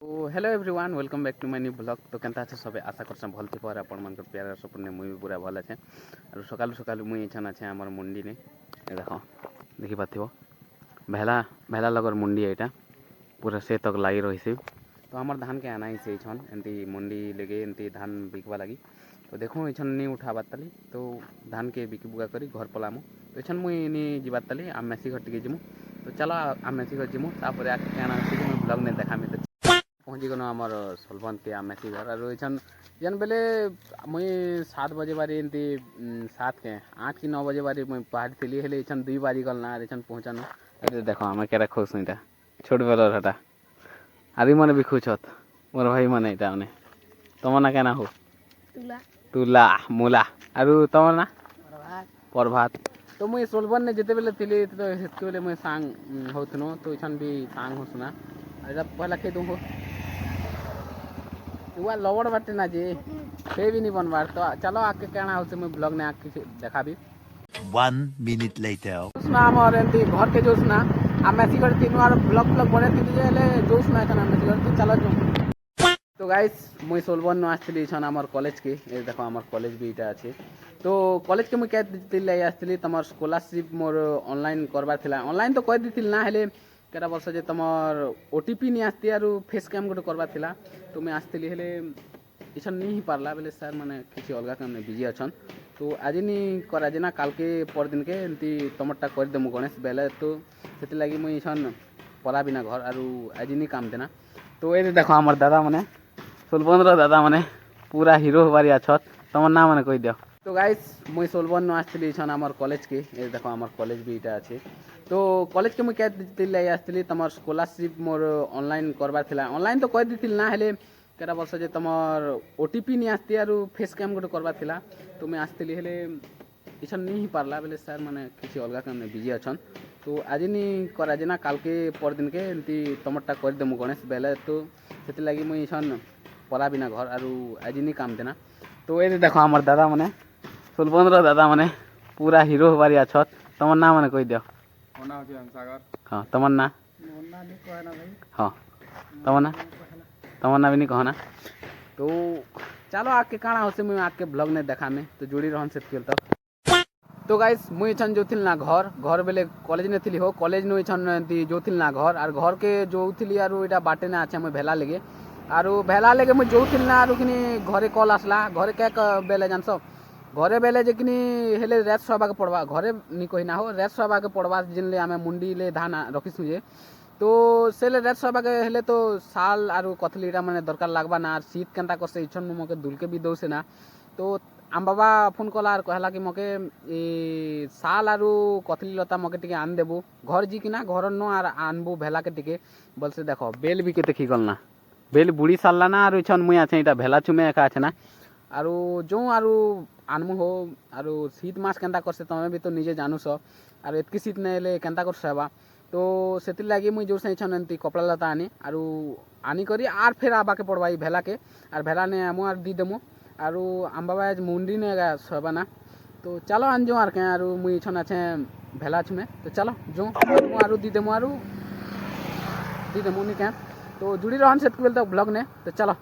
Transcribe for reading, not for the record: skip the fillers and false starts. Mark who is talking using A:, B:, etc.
A: तो hello everyone welcome back to my new blog. तो केनता अच्छे सब आशा करछे भल थी पर आपण मन प्यार सपने मुई भी पूरा भल अच्छे। और सकालू सकालू मुई इछन अच्छे हमर मुंडी ने देखो देखि पाथिबो भेला भेला लगर मुंडी एटा पूरा से तक लाई रहिसे। तो हमर धान के आनाई से इछन एंती मुंडी लेगे एंती धान बिकवा लगी। तो देखो इछन नी उठाबात तली तो धान के बिकी बुका करी घर पलामु। तो इछन मुई नी जिबात तली आम मेसी घर टिके जिमु। तो चलो आम मेसी घर जिमु तापर आके काना से मुई ब्लॉग ने देखामी। तो पहुँची गलो आमर सलबन के आमेसी घर और इछन जन बेले मुई 7 बजे बारी एंती 7 के 8 की 9 बजे बारी मुई बाहर थी हेले इछन 2 बाजी गल ना इछन पहुँचानु। अरे देखो आमे केरा खुश इटा छोट बेलर हटा आदि मन भी खुश होत मोर भाई मन इटा ने तमना केना हो तुला तुला मुला आरु तमना प्रभात। तो मुई सोलबन ने जेते बेले थिली तो हेतके बेले मुई सांग होतनो तो इछन भी सांग होसना अरे पहला खे तुमको हुआ लवड़ बाटे ना जी फे भी नहीं बनवार। तो चलो आके कहना हो मैं ब्लॉग ने आके देखा भी
B: 1 minute later
A: सुना हमर एंती घर के जोश ना आ मेसी कर तीन बार ब्लॉग बने थी जे ले जोश ना था मेसी कर चलो जो। तो गाइस मुई सोलबन न आछली छन हमर कॉलेज के ए देखो हमर कॉलेज भी इटा अछि। तो कॉलेज के मुई के दिले आछली तमर स्कॉलरशिप मोर ऑनलाइन करबार थिला ऑनलाइन तो कह दिथिल ना हेले केरा वर्ष जे तमर ओटीपी नहीं आसती आरु फेस कैम गोटे करवा थिला। तो मैं आसती हेले इछन नहीं ही पारला बेले सर माने किसी अलगा काम में बिजी अछन। तो आज नहीं करा जे ना काल के पर दिन के एंती तमरटा कर देमु गणेश बेले। तो सेति लागि मुई इछन पला बिना घर आरु आज नहीं काम देना। तो ए देखो हमर दादा माने सोलबन रो दादा माने पूरा हीरो बारी अछत तमर नाम माने कहि दियो। तो गाइस मुई सोलबन न आसली छन हमर कॉलेज के ए देखो हमर कॉलेज भी इटा अछि। तो कॉलेज के मुई के दिले आसली तमर स्कॉलरशिप मोर ऑनलाइन करबार थिला ऑनलाइन तो कह दिथिल ना हेले केरा वर्ष जे तमर ओटीपी नहीं आसती आरु फेस कैम गोटे करबार थिला। तो मैं आसली हेले इछन नहीं ही पारला बेले सर माने किसी अलगा काम में बिजी अछन। तो आज नहीं करा जे ना काल के पर दिन के एंती तमरटा कर देमु गणेश बेले। तो सेति लागि मुई इछन पला बिना घर आरु आज नहीं काम देना। तो ए देखो हमर दादा माने सोलबन रो दादा माने पूरा हीरो बारी अछत तमर नाम माने कहि दियो। हाँ तमन्ना हाँ तमन्ना तमन्ना भी नहीं कहना। तो चलो आके काना हो से मुई आके ब्लॉग ने देखा में तो जुड़ी रहन से खेल तक। तो गाइस मुई छन जो थिल ना घर घर बेले कॉलेज ने थिली हो कॉलेज नो छन जो थिल ना घर और घर के जो थिली आरु एटा बाटे ना अच्छा मुई भेला लेगे आरु भेला लेगे मुई जो थिल ना आरु किनी घरे कॉल आसला घरे के बेले जानसो घरे बेले जे किनी हेले रेस सभा के पड़वा घरे नी कहिना हो रेस सभा के पड़वा जिनले आमे मुंडी ले धान रखिसु जे। तो सेले रेस सभा के हेले तो साल आरु कथलीटा माने दरकार लागबा ना आर शीत केनता करसे इछन मके दुलके भी दौसे ना। तो आम बाबा फोन कला आर कहला कि मके ए साल आरु कथली लता मके टिके आन देबू घर जी किना घर न आर आनबू भेला के टिके बोलसे देखो बेल भी के देखि गलना बेल बुढ़ी सालला ना आरु इछन मुई आछे इटा भेला चुमे एका आछे ना आरु जो आरु आनमु हो आरु शीत मास केनता करसे तमे भी तो निजे जानूस आरु एतकी शीत ने ले केनता करसे हेबा। तो सेति लागि मुई जोर से इछन एंती कपड़ा लता आनी आरु आनी करी आर फेर आबा के पड़बाई भेला के आर भेला ने आमु आर दी देमु आरु आम बाबा आज मुंडी ने सोबा ना। तो चलो आनजो आर के आरु मुई इछन आछे भेला छुमे। तो चलो जो आरु दी देमु नी के। तो जुड़ी रहन से तो ब्लॉग ने। तो चलो।